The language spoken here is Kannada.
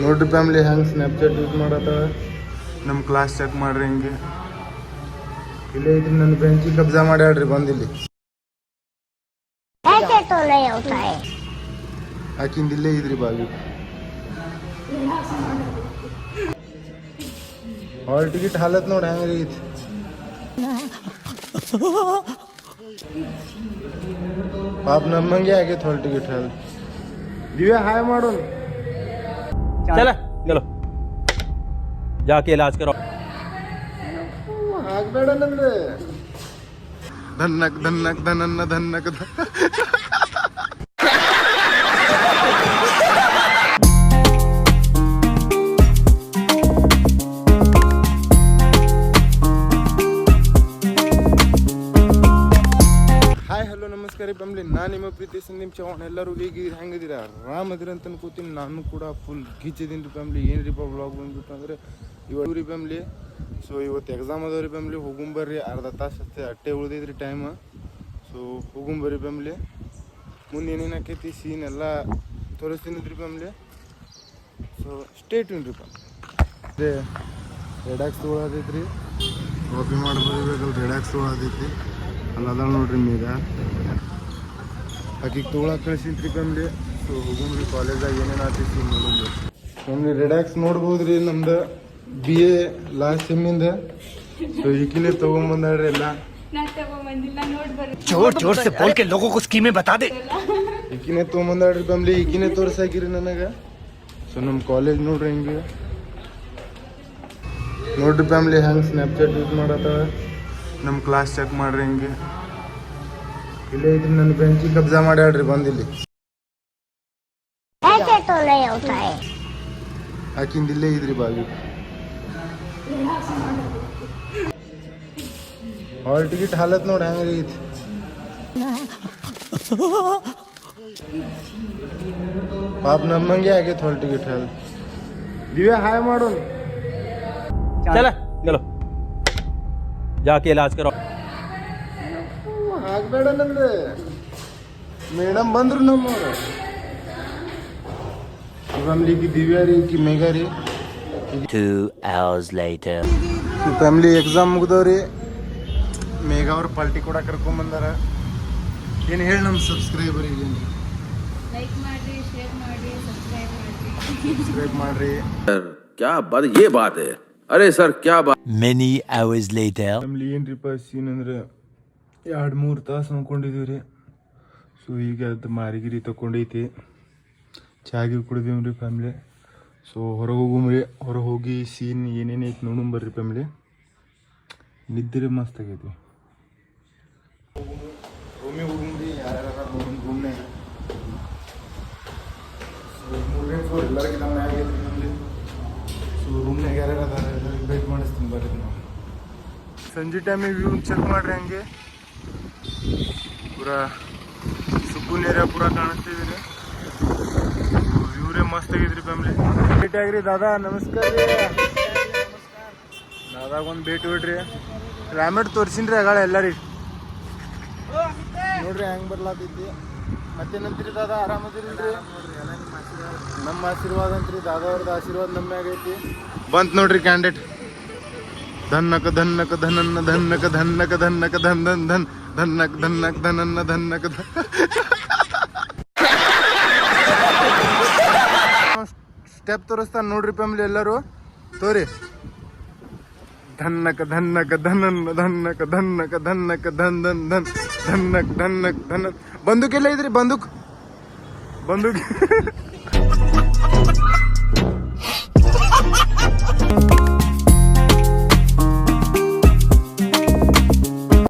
ನೋಡ್ರಿ ಫ್ಯಾಮಿಲಿ ಹೆಂಗೆ ಸ್ನ್ಯಾಪ್ಚಾಟ್ ಯೂಸ್ ಮಾಡತ್ತ ನಮ್ಮ ಕ್ಲಾಸ್ ಚೆಕ್ ಮಾಡ್ರಿ ಹಿಂಗೆ ಇಲ್ಲೇ ಇದ್ರಿ ನನ್ನ ಬೆಂಚಿಗೆ ಕಬ್ಜಾ ಮಾಡ್ಯಾಡ್ರಿ ಬಂದಿಲ್ಲಿ ಆಕಿಂದ ಇಲ್ಲೇ ಇದ್ರಿ ಬಾಗಿ ಹಾಲ್ ಟಿಕೆಟ್ ಹಾಲತ್ ನೋಡಿ ಹೆಂಗ್ರಿ ಐತಿ ಪಾಪ ನಮ್ಮಂಗೆ ಆಗೈತೆ ಹಾಲ್ ಟಿಕೆಟ್ ಹಾಲ್ ದಿವ್ಯಾ ಹಾಯ್ ಮಾಡೋಣ चलो चलो जाके इलाज करो ಆಗ್ಬೇಡ ನಂದ್ರೆ ಧನ್ನಕ್ ಧನ್ನಕ್ ಧನನ್ನ ಧನ್ನಕ್ ಹಾಯ್ ಹಲೋ ನಮಸ್ಕಾರ ರೀ ಫ್ಯಾಮಿಲಿ ನಾನು ನಿಮ್ಮ ಪ್ರೀತಿ ಸಂದೀಪ್ ಚೌಹಾಣ್ ಎಲ್ಲರೂ ಹೇಗಿದ್ದೀರಿ ಹೆಂಗಿದ್ದೀರಾ ಆರಾಮದಿರಿ ಅಂತ ಅನ್ಕೋತೀನಿ ನಾನು ಕೂಡ ಫುಲ್ ಗಿಚ್ಚಿದ್ದೀನಿ ರೀ ಫ್ಯಾಮಿಲಿ ಏನು ರೀ ವ್ಲಾಗ್ ಬಂದ್ಬಿಟ್ಟು ಅಂದರೆ ಇವತ್ತು ರೀ ಫ್ಯಾಮಿಲಿ ಸೊ ಇವತ್ತು ಎಕ್ಸಾಮ್ ಅದಾವ ರೀ ಫ್ಯಾಮಿಲಿ ಹೋಗುಂಬರ್ರಿ ಅರ್ಧ ತಾಸು ಅಷ್ಟೇ ಅಟ್ಟೆ ಉಳಿದೈತ್ರಿ ಟೈಮ್ ಸೊ ಹೋಗುಂಬರ್ರಿ ಫ್ಯಾಮಿಲಿ ಮುಂದೆ ಏನೇನು ಆಕೈತಿ ಸೀನ್ ಎಲ್ಲ ತೋರಿಸ್ತೀನಿ ರೀ ಫ್ಯಾಮಿಲಿ ಸೊ ಸ್ಟೇ ಟ್ಯೂನ್ ರೀ ಅದೇ ರೆಡಾಕ್ಸ್ ತೊಗೊಳತೈತ್ರಿ ಕಾಪಿ ಮಾಡಿ ಬರೀಬೇಕಲ್ಲ ರೆಡಾಕ್ಸ್ ತೊಗೊಳತೈತಿ ಅಲ್ಲದ ನೋಡ್ರಿ ಮೀಗ ಆಕಿಗೆ ತೊಗೊಳಕ್ಕೆ ಕಳಿಸಿದ್ರಿ ಫ್ಯಾಮಿಲಿ ಸೊ ಹೋಗುಂಬ್ರಿ ಕಾಲೇಜಾಗ ಏನೇನು ಆಗ್ತೈತಿ ನೋಡೋದು ಫ್ಯಾಮಿಲಿ ರೆಡಾಕ್ಸ್ ನೋಡ್ಬೋದ್ರಿ ನಮ್ದು BA ಲಾಸ್ಟ್ ಸೆಮ್ಮಿಂದ ಸೊ ಈಕಿನೇ ತೊಗೊಂಬಂದಾಡ್ರಿ ಎಲ್ಲ जोर जोर से बोल के लोगों को स्कीमें बता दे ಈಕಿನೇ ತೊಗೊಂಬಂದಾಡ್ರಿ ಫ್ಯಾಮಿಲಿ ಈಕಿನೇ ತೋರ್ಸಾಕಿರಿ ನನಗೆ ಸೊ ನಮ್ಮ ಕಾಲೇಜ್ ನೋಡ್ರಿ ಹಿಂಗೆ ನೋಡ್ರಿ ಫ್ಯಾಮಿಲಿ ಹೆಂಗೆ ಸ್ನ್ಯಾಪ್ಚಾಟ್ ಯೂಸ್ ಮಾಡತ್ತ ನಮ್ಮ ಕ್ಲಾಸ್ ಚೆಕ್ ಮಾಡ್ರಿ ಹಿಂಗೆ ಇಲ್ಲೇ ಇದ್ರಿ ನನ್ನ ಬೆಂಚಿಗೆ ಕಬ್ಜಾ ಮಾಡ್ಯಾಡ್ರಿ ಬಂದಿಲ್ಲಿ ಆಕಿಂದ ಇಲ್ಲೇ ಇದ್ರಿ ಬಾಗಿ ಹಾಲ್ ಟಿಕೆಟ್ ಹಾಲತ್ ನೋಡಿ ಹೆಂಗ್ರಿ ಐತಿ ಪಾಪ ನಮ್ಮಂಗೆ ಆಗೈತೆ ಹಾಲ್ ಟಿಕೆಟ್ ಹಾಲ್ ದಿವ್ಯಾ ಹಾಯ್ ಮಾಡೋಣ चलो चलो जाके इलाज करो ಆಗ್ಬೇಡ ನಂದ್ರೆ ಮೇಡಮ್ ಬಂದ್ರು ನಮ್ಮವ್ರು ಫ್ಯಾಮಿಲಿಗೆ ದಿವ್ಯಾ ರೀ ಈಕಿ ಮೇಘಾ ರೀ 2 hours later ಫ್ಯಾಮಿಲಿ ಎಕ್ಸಾಮ್ ಮುಗ್ದವ್ರಿ ಮೇಘಾ ಅವ್ರು ಪಾರ್ಟಿ ಕೂಡ ಕರ್ಕೊಂಬಂದಾರ ಏನು ಹೇಳಿ ನಮ್ಮ ಸಬ್ಸ್ಕ್ರೈಬರಿಗೆ ಲೈಕ್ ಮಾಡ್ರಿ ಶೇರ್ ಮಾಡಿ ಸಬ್ಸ್ಕ್ರೈಬ್ ಮಾಡ್ರಿ ಮಾಡ್ರಿ क्या बात ये बात है अरे सर क्या बात many hours later ಫ್ಯಾಮಿಲಿ ಏನ್ರಿಪ್ಪ ಸೀನ್ ಅಂದ್ರೆ 2-3 ತಾಸು ನೋಡ್ಕೊಂಡಿದ್ದೀವಿ ರೀ ಸೊ ಈಗ ಅದು ಮಾರಿಗಿರಿ ತಗೊಂಡೈತಿ ಚಾಗಿ ಕುಡಿದೀವಿ ಫ್ಯಾಮಿಲಿ ಸೊ ಹೊರಗೆ ಹೋಗುಮ್ರಿ ಹೊರಗೆ ಹೋಗಿ ಸೀನ್ ಏನೇನೈತಿ ನೋಡುಂಬರ್ರಿ ಫ್ಯಾಮಿಲಿ ನಿದ್ದೆ ಮಸ್ತ್ ಆಗೈತಿ ರೂಮಿಗೆ ಹೋಗುಮ್ರಿ ಯಾರ್ಯಾರ ರೂಮ್ನಾಗ ಮೂರನೇ ಫ್ಲೋರ್ ಎಲ್ಲರಿಗೆ ನಮ್ಮ ಆಗೈತಿ ಫ್ಯಾಮಿಲಿ ಸೊ ರೂಮ್ನಾಗ ಯಾರ್ಯಾರ ಅದಾರ ಎಲ್ಲರಿಗೆ ವೇಟ್ ಮಾಡಿಸ್ತೀನಿ ಬರ್ರಿ ನಾವು ಸಂಜೆ ಟೈಮಿಗೆ ವ್ಯೂ ಚೆಕ್ ಮಾಡ್ರಿ ಹಂಗೆ ಪೂರಾ ಸುಕೂನ್ ಏರಿಯಾ ಪೂರಾ ಕಾಣಿಸ್ತಿದ್ದೀರಿ ವ್ಯೂರೇ ಮಸ್ತ್ ಆಗಿದ್ರಿ ಫ್ಯಾಮಿಲಿ ಭೇಟಿ ಆಗ್ರಿ ದಾದಾ ನಮಸ್ಕಾರ ರೀ ದಾದಾಗ ಒಂದು ಭೇಟಿ ಬಿಡ್ರಿ ರಾಮೆಟ್ ತೋರ್ಸಿನ್ರಿ ಆಗಳ ಎಲ್ಲರಿ ನೋಡ್ರಿ ಹೆಂಗೆ ಬರ್ಲಾತೈತಿ ಮತ್ತೇನಂತೀರಿ ದಾದಾ ಆರಾಮದಿರಿಲ್ರಿ ನಮ್ಮ ಆಶೀರ್ವಾದ ಅಂತ್ರಿ ದಾದಾ ಅವ್ರದ್ದು ಆಶೀರ್ವಾದ ನಮ್ಮ ಆಗೈತಿ ಬಂತ್ ನೋಡ್ರಿ ಕ್ಯಾಂಡಿಡೇಟ್ ಧನ್ನಕ ಧನ್ನಕ ಧನನ್ನ ಧನ್ನಕ ಧನ್ನಕ ಧನ್ನಕ ಧನ್ ಧನ್ ಧನ್ ಧನ್ನಕ್ ಧನ್ನಕ್ ಧನನ್ನ ಧನ್ನಕ ಸ್ಟೆಪ್ ತೋರಿಸ್ತಾನೆ ನೋಡ್ರಿ ಫ್ಯಾಮಿಲಿ ಎಲ್ಲರೂ ತೋರಿ ಧನ್ನಕ ಧನ್ನಕ ಧನನ್ನ ಧನ್ನಕ ಧನ್ನಕ ಧನ್ನಕ ಧನ್ ಧನ್ ಧನ್ ಧನ್ನಕ್ ಧನ್ನಕ್ ಧನ ಬಂದೂಕ್ ಎಲ್ಲ ಇದ್ರಿ ಬಂದೂಕ್